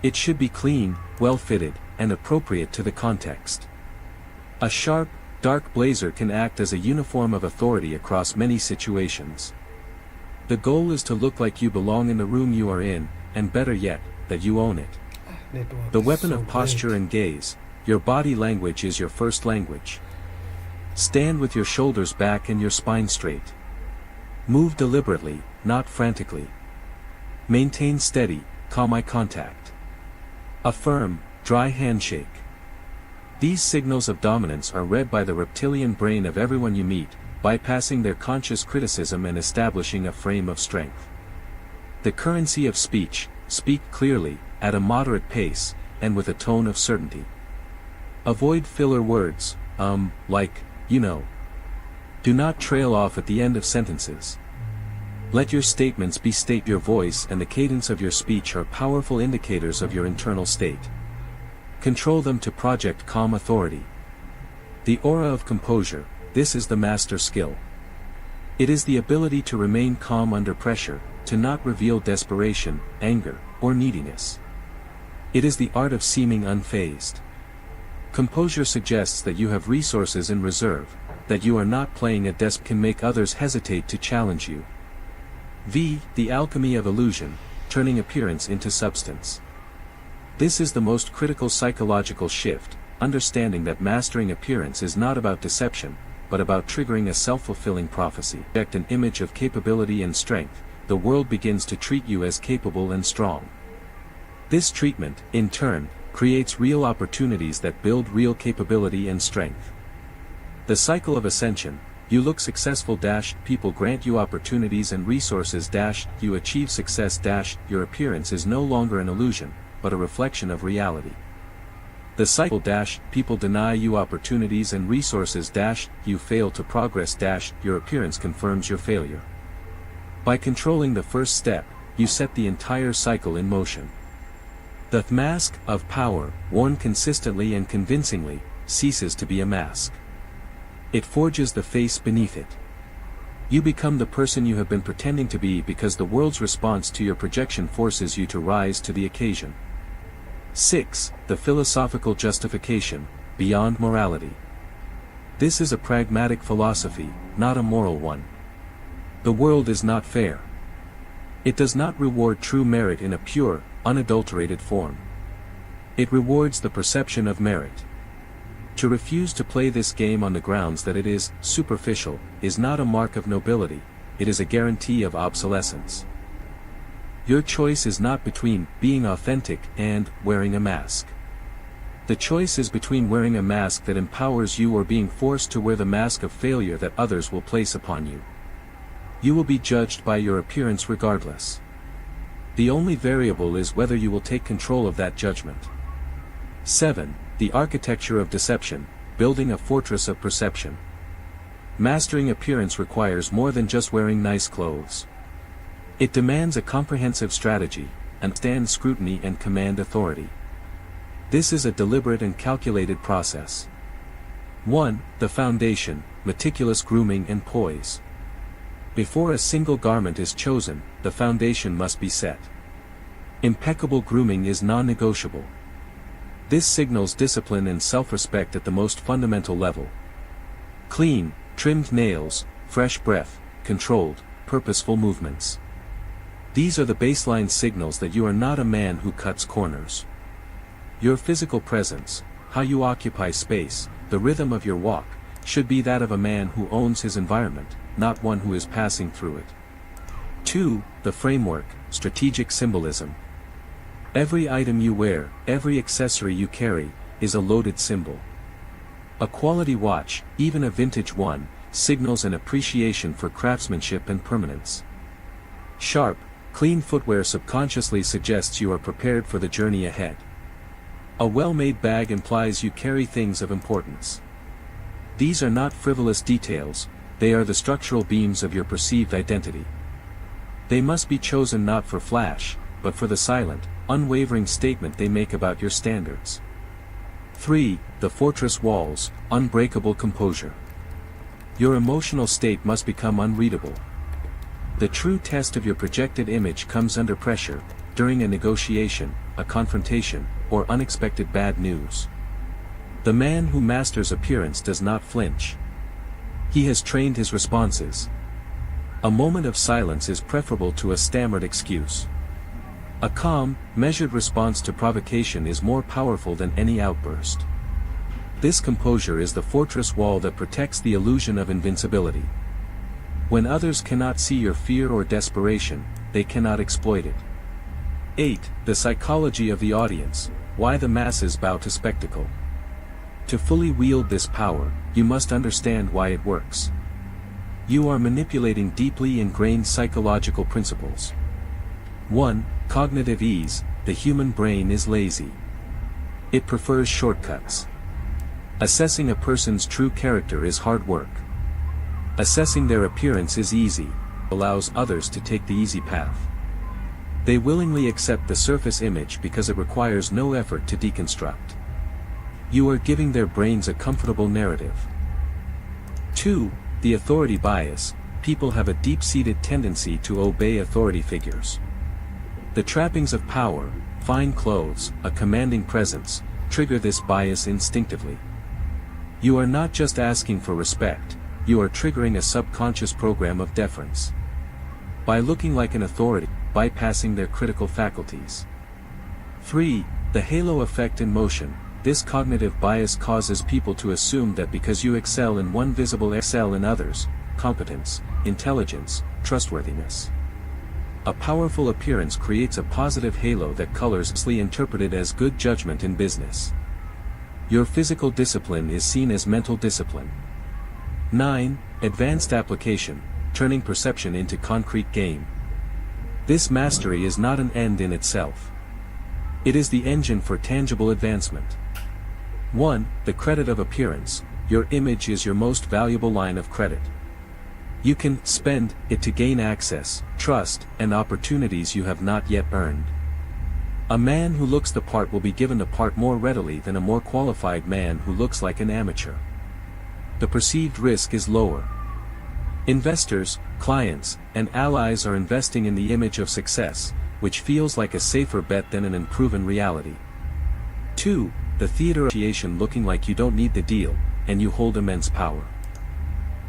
It should be clean, well-fitted, and appropriate to the context. A sharp, dark blazer can act as a uniform of authority across many situations. The goal is to look like you belong in the room you are in, and better yet, that you own it. The weapon of posture and gaze, your body language is your first language. Stand with your shoulders back and your spine straight. Move deliberately, not frantically. Maintain steady, calm eye contact. A firm, dry handshake. These signals of dominance are read by the reptilian brain of everyone you meet, bypassing their conscious criticism and establishing a frame of strength. The currency of speech: speak clearly, at a moderate pace, and with a tone of certainty. Avoid filler words, like, you know. Do not trail off at the end of sentences. Let your statements be state. Your voice and the cadence of your speech are powerful indicators of your internal state. Control them to project calm authority. The aura of composure, this is the master skill. It is the ability to remain calm under pressure, to not reveal desperation, anger, or neediness. It is the art of seeming unfazed. Composure suggests that you have resources in reserve, that you are not playing a desp can make others hesitate to challenge you. The alchemy of illusion, turning appearance into substance. This is the most critical psychological shift, understanding that mastering appearance is not about deception, but about triggering a self-fulfilling prophecy. Project an image of capability and strength, the world begins to treat you as capable and strong. This treatment, in turn, creates real opportunities that build real capability and strength. The cycle of ascension: you look successful - people grant you opportunities and resources - you achieve success - your appearance is no longer an illusion, but a reflection of reality. The cycle - people deny you opportunities and resources - you fail to progress - your appearance confirms your failure. By controlling the first step, you set the entire cycle in motion. The mask of power, worn consistently and convincingly, ceases to be a mask. It forges the face beneath it. You become the person you have been pretending to be because the world's response to your projection forces you to rise to the occasion. 6. The philosophical justification, beyond morality. This is a pragmatic philosophy, not a moral one. The world is not fair. It does not reward true merit in a pure, unadulterated form. It rewards the perception of merit. To refuse to play this game on the grounds that it is superficial is not a mark of nobility, it is a guarantee of obsolescence. Your choice is not between being authentic and wearing a mask. The choice is between wearing a mask that empowers you or being forced to wear the mask of failure that others will place upon you. You will be judged by your appearance regardless. The only variable is whether you will take control of that judgment. 7. The architecture of deception, building a fortress of perception. Mastering appearance requires more than just wearing nice clothes. It demands a comprehensive strategy, understand scrutiny and command authority. This is a deliberate and calculated process. 1. The foundation, meticulous grooming and poise. Before a single garment is chosen, the foundation must be set. Impeccable grooming is non-negotiable. This signals discipline and self-respect at the most fundamental level. Clean, trimmed nails, fresh breath, controlled, purposeful movements. These are the baseline signals that you are not a man who cuts corners. Your physical presence, how you occupy space, the rhythm of your walk, should be that of a man who owns his environment, not one who is passing through it. 2. The framework, strategic symbolism. Every item you wear, every accessory you carry, is a loaded symbol. A quality watch, even a vintage one, signals an appreciation for craftsmanship and permanence. Sharp, clean footwear subconsciously suggests you are prepared for the journey ahead. A well-made bag implies you carry things of importance. These are not frivolous details, they are the structural beams of your perceived identity. They must be chosen not for flash, but for the silent, unwavering statement they make about your standards. 3. The fortress walls, unbreakable composure. Your emotional state must become unreadable. The true test of your projected image comes under pressure, during a negotiation, a confrontation, or unexpected bad news. The man who masters appearance does not flinch. He has trained his responses. A moment of silence is preferable to a stammered excuse. A calm, measured response to provocation is more powerful than any outburst. This composure is the fortress wall that protects the illusion of invincibility. When others cannot see your fear or desperation, they cannot exploit it. 8. The psychology of the audience, why the masses bow to spectacle. To fully wield this power, you must understand why it works. You are manipulating deeply ingrained psychological principles. 1. Cognitive ease. The human brain is lazy. It prefers shortcuts. Assessing a person's true character is hard work. Assessing their appearance is easy, allows others to take the easy path. They willingly accept the surface image because it requires no effort to deconstruct. You are giving their brains a comfortable narrative. 2. The authority bias. People have a deep-seated tendency to obey authority figures. The trappings of power, fine clothes, a commanding presence, trigger this bias instinctively. You are not just asking for respect, you are triggering a subconscious program of deference. By looking like an authority, bypassing their critical faculties. 3. The halo effect in motion. This cognitive bias causes people to assume that because you excel in one visible excel in others, competence, intelligence, trustworthiness. A powerful appearance creates a positive halo that colors interpreted as good judgment in business. Your physical discipline is seen as mental discipline. 9. Advanced application, turning perception into concrete game. This mastery is not an end in itself. It is the engine for tangible advancement. 1. The credit of appearance. Your image is your most valuable line of credit. You can spend it to gain access, trust, and opportunities you have not yet earned. A man who looks the part will be given the part more readily than a more qualified man who looks like an amateur. The perceived risk is lower. Investors, clients, and allies are investing in the image of success, which feels like a safer bet than an unproven reality. 2. The theater of negotiation, looking like you don't need the deal, and you hold immense power.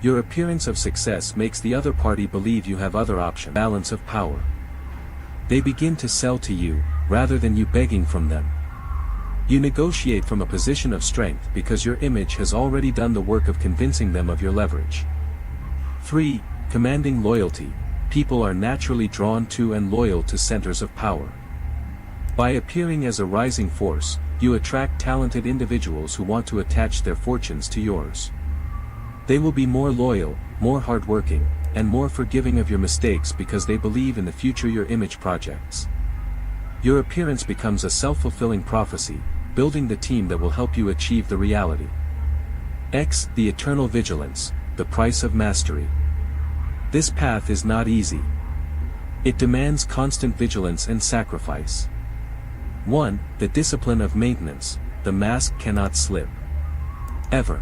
Your appearance of success makes the other party believe you have other options. Balance of power. They begin to sell to you, rather than you begging from them. You negotiate from a position of strength because your image has already done the work of convincing them of your leverage. 3. Commanding loyalty. People are naturally drawn to and loyal to centers of power. By appearing as a rising force, you attract talented individuals who want to attach their fortunes to yours. They will be more loyal, more hardworking, and more forgiving of your mistakes because they believe in the future your image projects. Your appearance becomes a self-fulfilling prophecy, building the team that will help you achieve the reality. X. The eternal vigilance, the price of mastery. This path is not easy. It demands constant vigilance and sacrifice. 1. The discipline of maintenance. The mask cannot slip. Ever.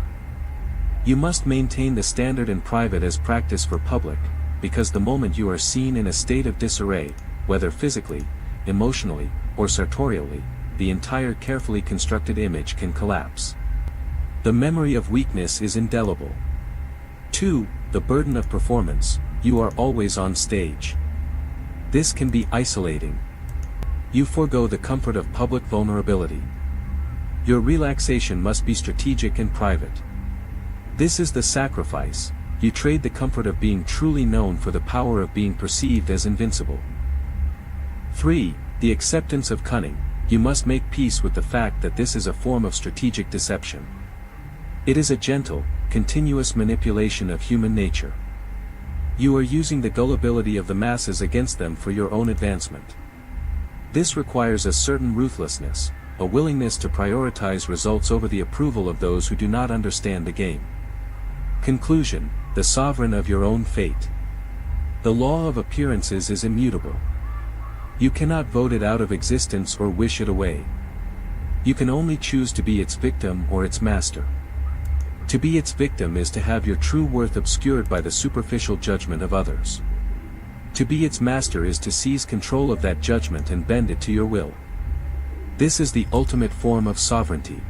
You must maintain the standard in private as practice for public, because the moment you are seen in a state of disarray, whether physically, emotionally, or sartorially, the entire carefully constructed image can collapse. The memory of weakness is indelible. 2. The burden of performance. You are always on stage. This can be isolating. You forego the comfort of public vulnerability. Your relaxation must be strategic and private. This is the sacrifice. You trade the comfort of being truly known for the power of being perceived as invincible. 3. The acceptance of cunning. You must make peace with the fact that this is a form of strategic deception. It is a gentle, continuous manipulation of human nature. You are using the gullibility of the masses against them for your own advancement. This requires a certain ruthlessness, a willingness to prioritize results over the approval of those who do not understand the game. Conclusion. The sovereign of your own fate. The law of appearances is immutable. You cannot vote it out of existence or wish it away. You can only choose to be its victim or its master. To be its victim is to have your true worth obscured by the superficial judgment of others. To be its master is to seize control of that judgment and bend it to your will. This is the ultimate form of sovereignty.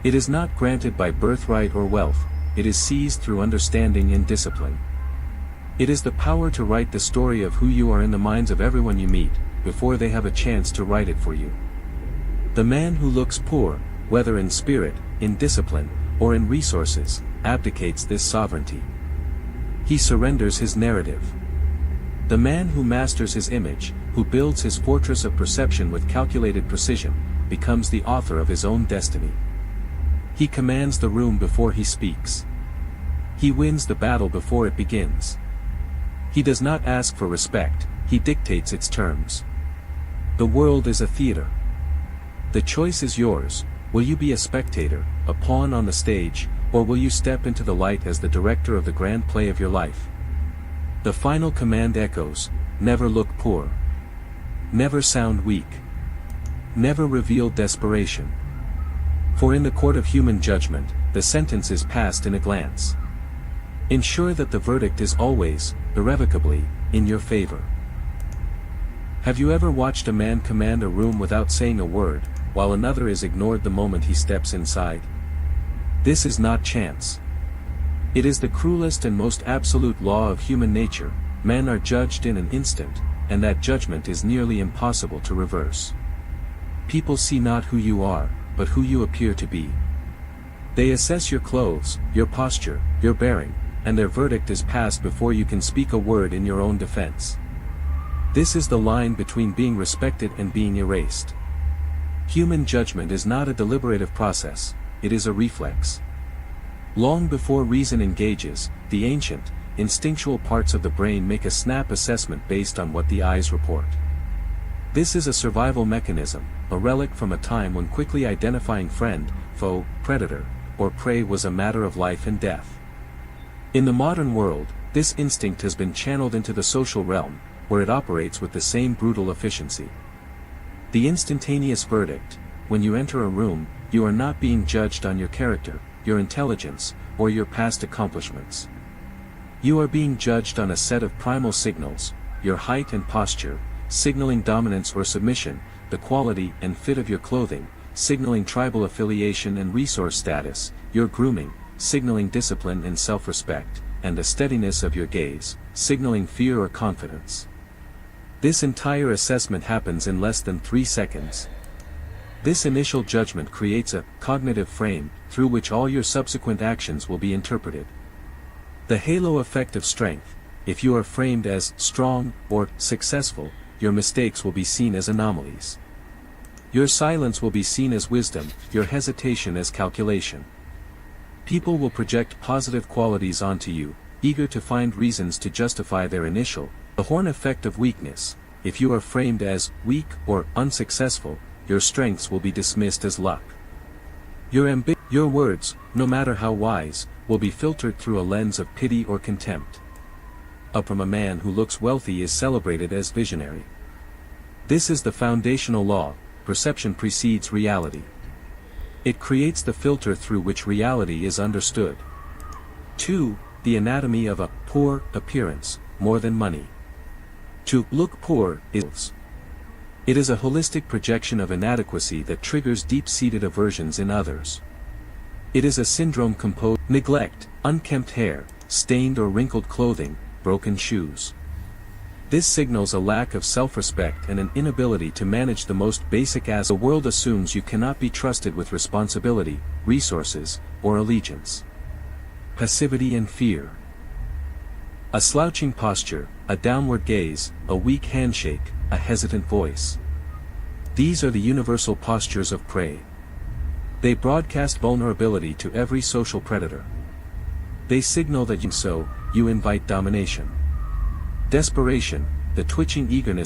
It is not granted by birthright or wealth, it is seized through understanding and discipline. It is the power to write the story of who you are in the minds of everyone you meet, before they have a chance to write it for you. The man who looks poor, whether in spirit, in discipline, or in resources, abdicates this sovereignty. He surrenders his narrative. The man who masters his image, who builds his fortress of perception with calculated precision, becomes the author of his own destiny. He commands the room before he speaks. He wins the battle before it begins. He does not ask for respect, he dictates its terms. The world is a theater. The choice is yours: will you be a spectator, a pawn on the stage, or will you step into the light as the director of the grand play of your life? The final command echoes: never look poor. Never sound weak. Never reveal desperation. For in the court of human judgment, the sentence is passed in a glance. Ensure that the verdict is always, irrevocably, in your favor. Have you ever watched a man command a room without saying a word, while another is ignored the moment he steps inside? This is not chance. It is the cruelest and most absolute law of human nature: men are judged in an instant, and that judgment is nearly impossible to reverse. People see not who you are, but who you appear to be. They assess your clothes, your posture, your bearing, and their verdict is passed before you can speak a word in your own defense. This is the line between being respected and being erased. Human judgment is not a deliberative process, it is a reflex. Long before reason engages, the ancient, instinctual parts of the brain make a snap assessment based on what the eyes report. This is a survival mechanism, a relic from a time when quickly identifying friend, foe, predator, or prey was a matter of life and death. In the modern world, this instinct has been channeled into the social realm, where it operates with the same brutal efficiency. The instantaneous verdict: when you enter a room, you are not being judged on your character, your intelligence, or your past accomplishments. You are being judged on a set of primal signals: your height and posture, signaling dominance or submission, the quality and fit of your clothing, signaling tribal affiliation and resource status, your grooming, signaling discipline and self-respect, and the steadiness of your gaze, signaling fear or confidence. This entire assessment happens in less than 3 seconds. This initial judgment creates a cognitive frame through which all your subsequent actions will be interpreted. The halo effect of strength: if you are framed as strong or successful, your mistakes will be seen as anomalies. Your silence will be seen as wisdom, your hesitation as calculation. People will project positive qualities onto you, eager to find reasons to justify their initial, the horn effect of weakness: if you are framed as weak or unsuccessful, your strengths will be dismissed as luck. Your words, no matter how wise, will be filtered through a lens of pity or contempt. From a man who looks wealthy is celebrated as visionary. This is the foundational law: perception precedes reality. It creates the filter through which reality is understood. 2. The anatomy of a poor appearance: more than money. To look poor is. It is a holistic projection of inadequacy that triggers deep-seated aversions in others. It is a syndrome composed: neglect, unkempt hair, stained or wrinkled clothing, broken shoes. This signals a lack of self-respect and an inability to manage the most basic as the world assumes you cannot be trusted with responsibility, resources, or allegiance. Passivity and fear. A slouching posture, a downward gaze, a weak handshake, a hesitant voice. These are the universal postures of prey. They broadcast vulnerability to every social predator. They signal that you invite domination. Desperation, the twitching eagerness